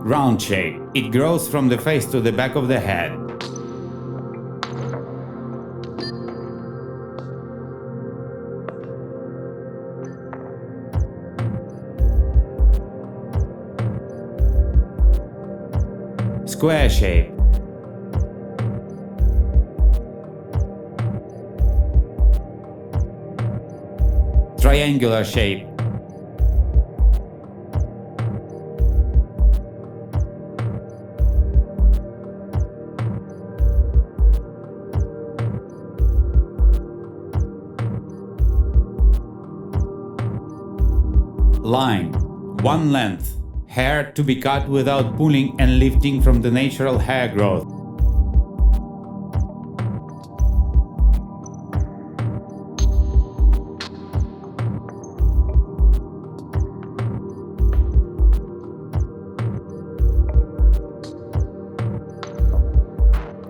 Round shape. It grows from the face to the back of the head. Square shape. Triangular shape. Line. One length. Hair to be cut without pulling and lifting from the natural hair growth.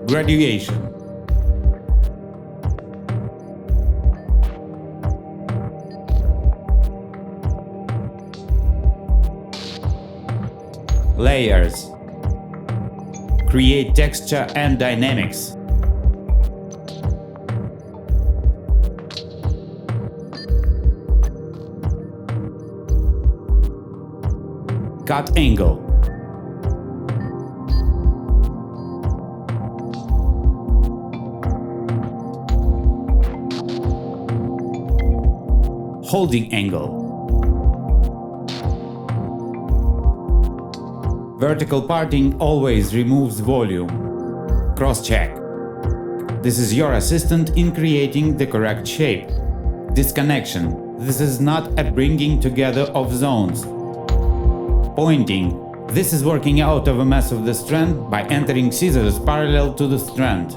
Graduation. Layers. Create texture and dynamics. Cut angle. Holding angle. Vertical parting always removes volume. Cross-check. This is your assistant in creating the correct shape. Disconnection. This is not a bringing together of zones. Pointing. This is working out of a mess of the strand by entering scissors parallel to the strand.